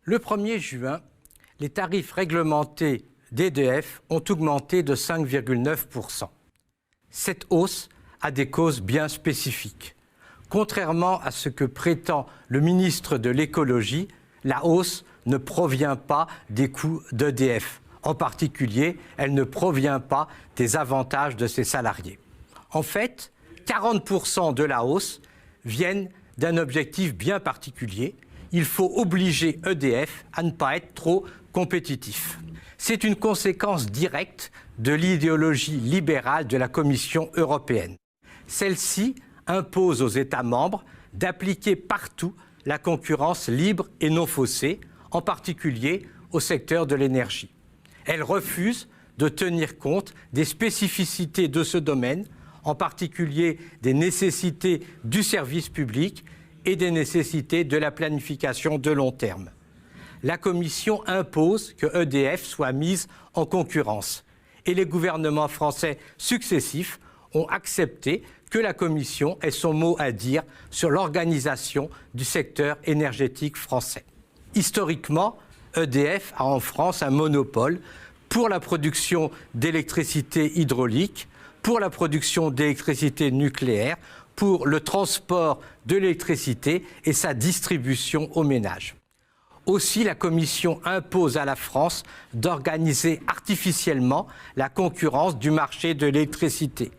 Le 1er juin, les tarifs réglementés d'EDF ont augmenté de 5,9%. Cette hausse a des causes bien spécifiques. Contrairement à ce que prétend le ministre de l'Écologie, la hausse ne provient pas des coûts d'EDF. En particulier, elle ne provient pas des avantages de ses salariés. En fait, 40% de la hausse viennent d'un objectif bien particulier. Il faut obliger EDF à ne pas être trop compétitif. C'est une conséquence directe de l'idéologie libérale de la Commission européenne. Celle-ci impose aux États membres d'appliquer partout la concurrence libre et non faussée, en particulier au secteur de l'énergie. Elle refuse de tenir compte des spécificités de ce domaine, en particulier des nécessités du service public et des nécessités de la planification de long terme. La Commission impose que EDF soit mise en concurrence et les gouvernements français successifs ont accepté que la Commission ait son mot à dire sur l'organisation du secteur énergétique français. Historiquement, EDF a en France un monopole pour la production d'électricité hydraulique, pour la production d'électricité nucléaire, pour le transport de l'électricité et sa distribution aux ménages. Aussi, la Commission impose à la France d'organiser artificiellement la concurrence du marché de l'électricité.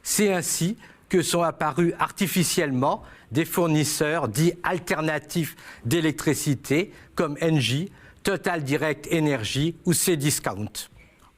C'est ainsi que sont apparus artificiellement des fournisseurs dits alternatifs d'électricité comme Engie, Total Direct Energy ou Cdiscount.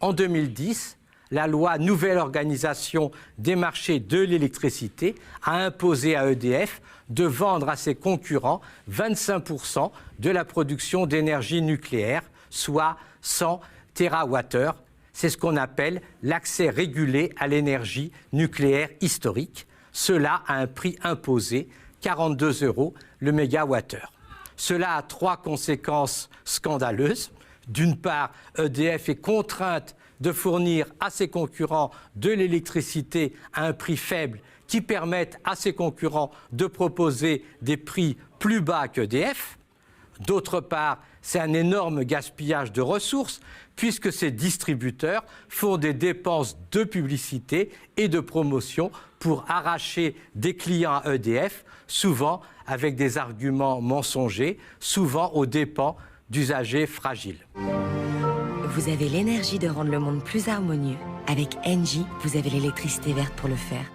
En 2010, la loi Nouvelle organisation des marchés de l'électricité a imposé à EDF de vendre à ses concurrents 25% de la production d'énergie nucléaire, soit 100 TWh. C'est ce qu'on appelle l'accès régulé à l'énergie nucléaire historique. Cela à un prix imposé, 42 € le mégawattheure. Cela a trois conséquences scandaleuses. D'une part, EDF est contrainte de fournir à ses concurrents de l'électricité à un prix faible qui permette à ses concurrents de proposer des prix plus bas qu'EDF. D'autre part, c'est un énorme gaspillage de ressources puisque ces distributeurs font des dépenses de publicité et de promotion pour arracher des clients à EDF, souvent avec des arguments mensongers, souvent aux dépens d'usagers fragiles. Vous avez l'énergie de rendre le monde plus harmonieux. Avec Engie, vous avez l'électricité verte pour le faire.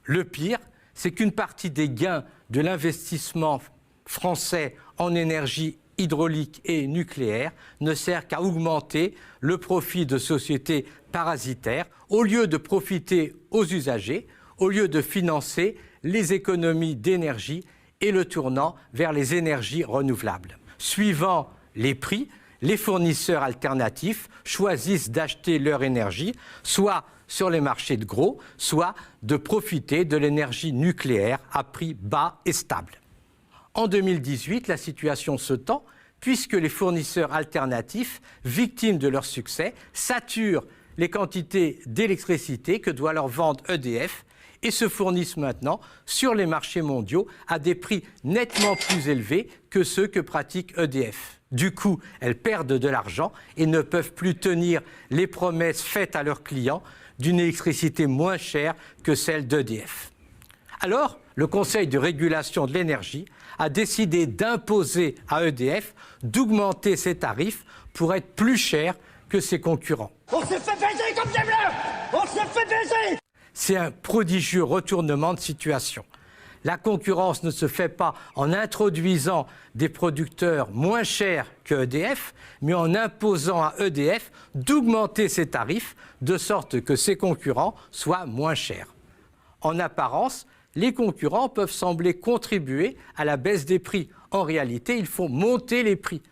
Le pire, c'est qu'une partie des gains de l'investissement français en énergie hydraulique et nucléaire ne sert qu'à augmenter le profit de sociétés parasitaires au lieu de profiter aux usagers, au lieu de financer les économies d'énergie et le tournant vers les énergies renouvelables. Suivant les prix, les fournisseurs alternatifs choisissent d'acheter leur énergie, soit sur les marchés de gros, soit de profiter de l'énergie nucléaire à prix bas et stable. En 2018, la situation se tend puisque les fournisseurs alternatifs, victimes de leur succès, saturent les quantités d'électricité que doit leur vendre EDF et se fournissent maintenant sur les marchés mondiaux à des prix nettement plus élevés que ceux que pratique EDF. Du coup, elles perdent de l'argent et ne peuvent plus tenir les promesses faites à leurs clients d'une électricité moins chère que celle d'EDF. Alors, le Conseil de régulation de l'énergie a décidé d'imposer à EDF d'augmenter ses tarifs pour être plus cher que ses concurrents. On s'est fait baiser comme des bleus! On s'est fait baiser! C'est un prodigieux retournement de situation. La concurrence ne se fait pas en introduisant des producteurs moins chers que EDF, mais en imposant à EDF d'augmenter ses tarifs de sorte que ses concurrents soient moins chers. En apparence, les concurrents peuvent sembler contribuer à la baisse des prix. En réalité, il faut monter les prix.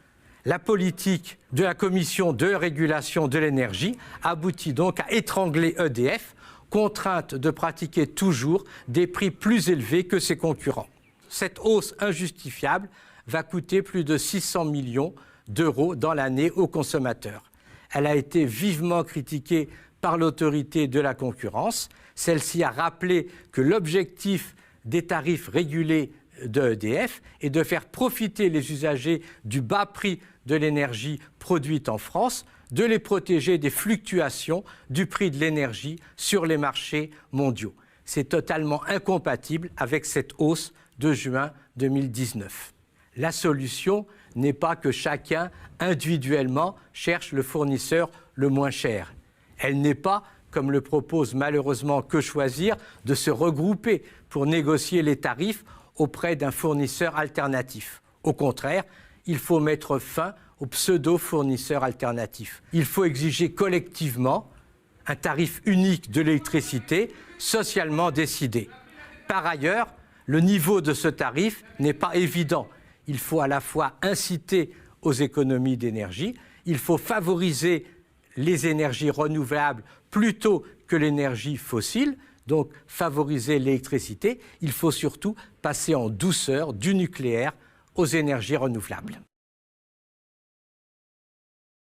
La politique de la Commission de régulation de l'énergie aboutit donc à étrangler EDF, contrainte de pratiquer toujours des prix plus élevés que ses concurrents. Cette hausse injustifiable va coûter plus de 600 millions d'euros dans l'année aux consommateurs. Elle a été vivement critiquée par l'autorité de la concurrence. Celle-ci a rappelé que l'objectif des tarifs régulés de EDF est de faire profiter les usagers du bas prix de l'énergie produite en France, de les protéger des fluctuations du prix de l'énergie sur les marchés mondiaux. C'est totalement incompatible avec cette hausse de juin 2019. La solution n'est pas que chacun individuellement cherche le fournisseur le moins cher. Elle n'est pas, comme le propose malheureusement Que Choisir, de se regrouper pour négocier les tarifs auprès d'un fournisseur alternatif. Au contraire, il faut mettre fin aux pseudo-fournisseurs alternatifs. Il faut exiger collectivement un tarif unique de l'électricité socialement décidé. Par ailleurs, le niveau de ce tarif n'est pas évident. Il faut à la fois inciter aux économies d'énergie, il faut favoriser les énergies renouvelables plutôt que l'énergie fossile, donc favoriser l'électricité. Il faut surtout passer en douceur du nucléaire aux énergies renouvelables.